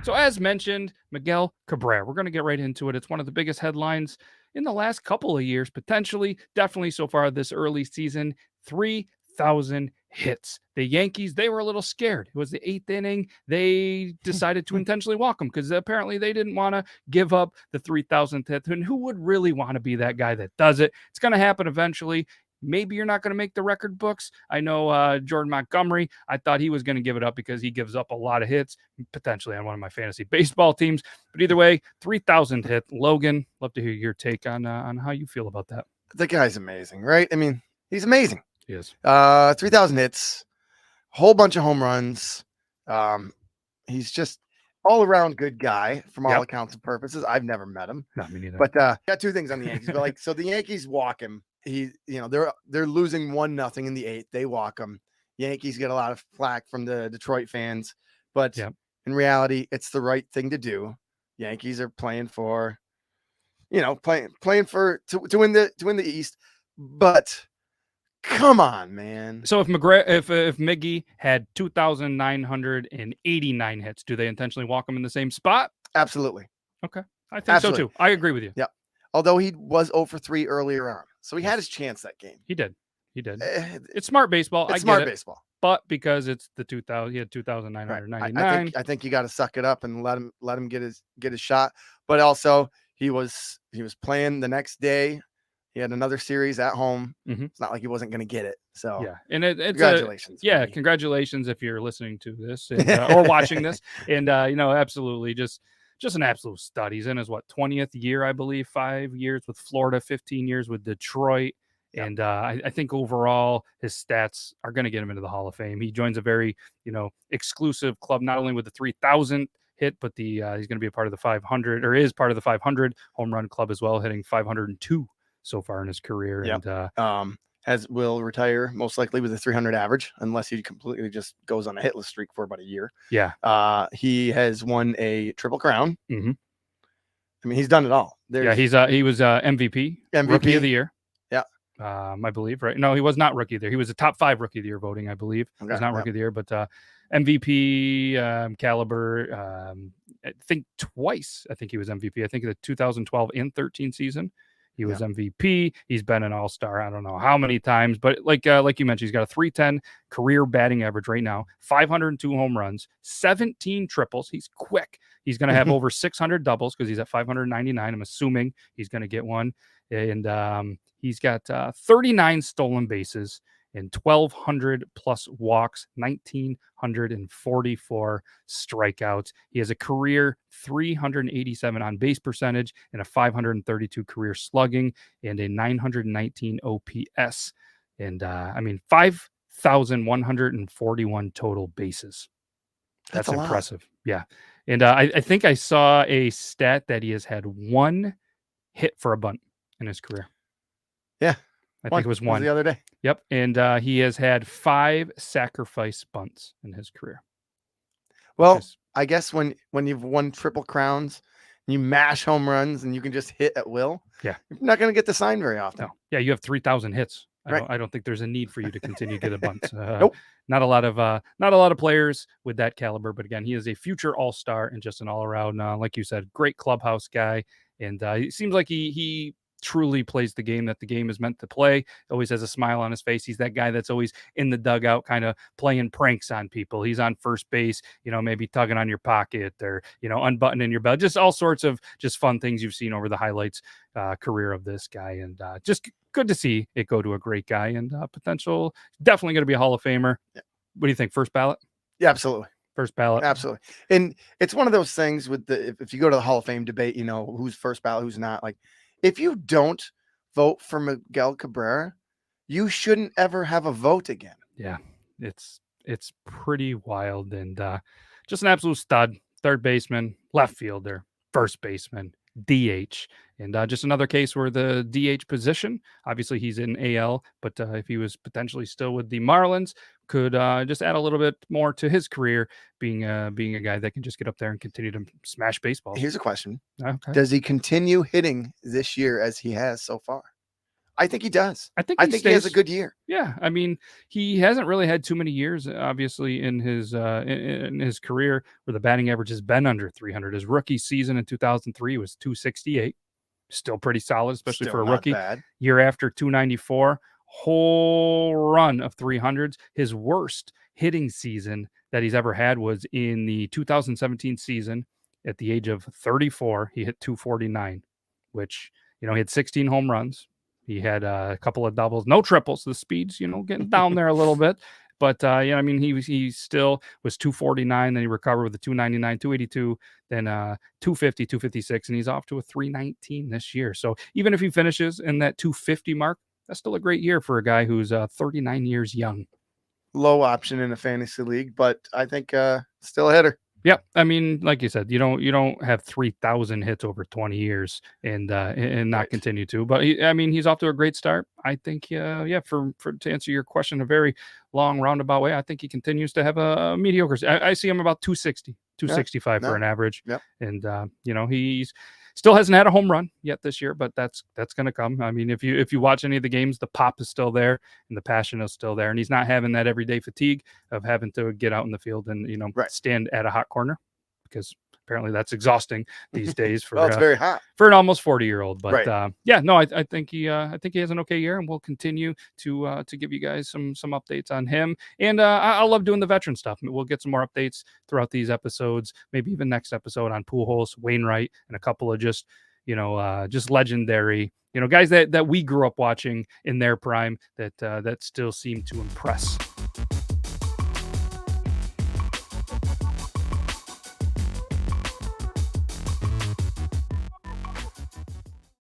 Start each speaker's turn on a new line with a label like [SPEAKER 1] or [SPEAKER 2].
[SPEAKER 1] So as mentioned, Miguel Cabrera, we're going to get right into it. It's one of the biggest headlines in the last couple of years, potentially, definitely so far this early season. 3,000 hits. The Yankees, they were a little scared. It was the 8th inning. They decided to intentionally walk him because apparently they didn't want to give up the 3,000th hit. And who would really want to be that guy that does it? It's going to happen eventually. Maybe you're not going to make the record books. I know Jordan Montgomery, I thought he was going to give it up because he gives up a lot of hits, potentially on one of my fantasy baseball teams. But either way, 3,000 hit. Logan, love to hear your take on how you feel about that.
[SPEAKER 2] The guy's amazing, right? I mean, he's amazing.
[SPEAKER 1] He is.
[SPEAKER 2] 3,000 hits, whole bunch of home runs. He's just all around good guy from all accounts and purposes. I've never met him.
[SPEAKER 1] Not me neither.
[SPEAKER 2] But got two things on the Yankees. But so the Yankees walk him. They're losing 1-0 in the 8th. They walk him. Yankees get a lot of flack from the Detroit fans, but in reality, it's the right thing to do. Yankees are playing for, playing for to win the East. But come on, man.
[SPEAKER 1] So if Miggy had 2,989 hits, do they intentionally walk him in the same spot?
[SPEAKER 2] Absolutely.
[SPEAKER 1] Okay, I think so too. I agree with you.
[SPEAKER 2] Yeah. Although he was 0 for 3 earlier on. So he had his chance that game.
[SPEAKER 1] He did. It's smart baseball.
[SPEAKER 2] It's smart baseball.
[SPEAKER 1] But because it's the 2,000, he had 2,999.
[SPEAKER 2] Right. I think you got to suck it up and let him get his shot. But also he was playing the next day. He had another series at home.
[SPEAKER 1] Mm-hmm.
[SPEAKER 2] It's not like he wasn't going to get it. So
[SPEAKER 1] and it's
[SPEAKER 2] congratulations.
[SPEAKER 1] Congratulations if you're listening to this or watching this. And absolutely just an absolute stud. He's in his 20th year, I believe. 5 years with Florida, 15 years with Detroit. Yep. And I think overall his stats are going to get him into the Hall of Fame. He joins a very, exclusive club, not only with the 3,000 hit, but he's going to be a part of the 500 or is part of the 500 home run club as well, hitting 502 so far in his career.
[SPEAKER 2] Yep.
[SPEAKER 1] And
[SPEAKER 2] will retire most likely with a 300 average unless he completely just goes on a hitless streak for about a year.
[SPEAKER 1] Yeah.
[SPEAKER 2] He has won a Triple Crown.
[SPEAKER 1] Mm-hmm.
[SPEAKER 2] I mean, he's done it all.
[SPEAKER 1] He was MVP, Rookie of the Year.
[SPEAKER 2] Yeah.
[SPEAKER 1] I believe, right? No, he was not Rookie of the Year. He was a top 5 Rookie of the Year voting, I believe. Okay, he was not Rookie of the Year, but MVP caliber. I think twice. I think he was MVP. I think the 2012 and 13 season. He was MVP. He's been an all-star. I don't know how many times, but like you mentioned, he's got a 310 career batting average right now, 502 home runs, 17 triples. He's quick. He's going to have over 600 doubles because he's at 599. I'm assuming he's going to get one. And he's got 39 stolen bases and 1,200 plus walks, 1,944 strikeouts. He has a career 387 on base percentage and a 532 career slugging and a 919 OPS. And 5,141 total bases. That's impressive. Yeah. And I think I saw a stat that he has had 1 hit for a bunt in his career.
[SPEAKER 2] Yeah.
[SPEAKER 1] I think it was 1
[SPEAKER 2] the other day.
[SPEAKER 1] Yep. And he has had 5 sacrifice bunts in his career.
[SPEAKER 2] Well, I guess when you've won Triple Crowns, you mash home runs and you can just hit at will.
[SPEAKER 1] Yeah.
[SPEAKER 2] You're not going to get the sign very often.
[SPEAKER 1] No. Yeah. You have 3,000 hits.
[SPEAKER 2] Right.
[SPEAKER 1] I don't think there's a need for you to continue to get a bunt.
[SPEAKER 2] Nope.
[SPEAKER 1] Not a lot of players with that caliber. But again, he is a future all-star and just an all-around, like you said, great clubhouse guy. And it seems like he truly plays the game that the game is meant to play. Always has a smile on his face. He's that guy that's always in the dugout kind of playing pranks on people. He's on first base, maybe tugging on your pocket or, unbuttoning your belt. Just all sorts of just fun things you've seen over the highlights career of this guy. And just good to see it go to a great guy and potential. Definitely going to be a Hall of Famer. Yeah. What do you think? First ballot?
[SPEAKER 2] Yeah, absolutely.
[SPEAKER 1] First ballot.
[SPEAKER 2] Absolutely. And it's one of those things with if you go to the Hall of Fame debate, who's first ballot, who's not. Like, if you don't vote for Miguel Cabrera, you shouldn't ever have a vote again.
[SPEAKER 1] Yeah, it's pretty wild. And just an absolute stud. Third baseman, left fielder, first baseman, DH. And just another case where the DH position, obviously he's in AL, but if he was potentially still with the Marlins, could just add a little bit more to his career, being a guy that can just get up there and continue to smash baseballs.
[SPEAKER 2] Here's a question.
[SPEAKER 1] Okay.
[SPEAKER 2] Does he continue hitting this year as he has so far? I think he does.
[SPEAKER 1] I think
[SPEAKER 2] he has a good year.
[SPEAKER 1] Yeah, I mean, he hasn't really had too many years, obviously, in his career where the batting average has been under 300. His rookie season in 2003 was 268, still pretty solid, especially
[SPEAKER 2] Still
[SPEAKER 1] for a
[SPEAKER 2] not
[SPEAKER 1] rookie.
[SPEAKER 2] bad.
[SPEAKER 1] Year after 294, whole run of 300s. His worst hitting season that he's ever had was in the 2017 season. At the age of 34, he hit 249, which, he had 16 home runs. He had a couple of doubles, no triples. The speed's, getting down there a little bit. But, yeah, I mean, he still was 249. Then he recovered with a 299, 282, then 250, 256. And he's off to a 319 this year. So even if he finishes in that 250 mark, that's still a great year for a guy who's 39 years young.
[SPEAKER 2] Low option in a fantasy league, but I think still a hitter.
[SPEAKER 1] Yep. I mean, like you said, you don't have 3,000 hits over 20 years and not continue to. But he's off to a great start. I think, for to answer your question, a very long roundabout way, I think he continues to have a mediocre. I see him about 260, 265 for an average.
[SPEAKER 2] Yep.
[SPEAKER 1] And he's still hasn't had a home run yet this year, but that's going to come. I mean, if you watch any of the games, the pop is still there and the passion is still there, and he's not having that everyday fatigue of having to get out in the field and stand at a hot corner, because apparently that's exhausting these days for
[SPEAKER 2] it's very hot
[SPEAKER 1] for an almost 40-year-old. But
[SPEAKER 2] right.
[SPEAKER 1] I think he has an okay year, and we'll continue to give you guys some updates on him. And I love doing the veteran stuff. We'll get some more updates throughout these episodes, maybe even next episode on Pujols, Wainwright, and a couple of just legendary guys that we grew up watching in their prime that still seem to impress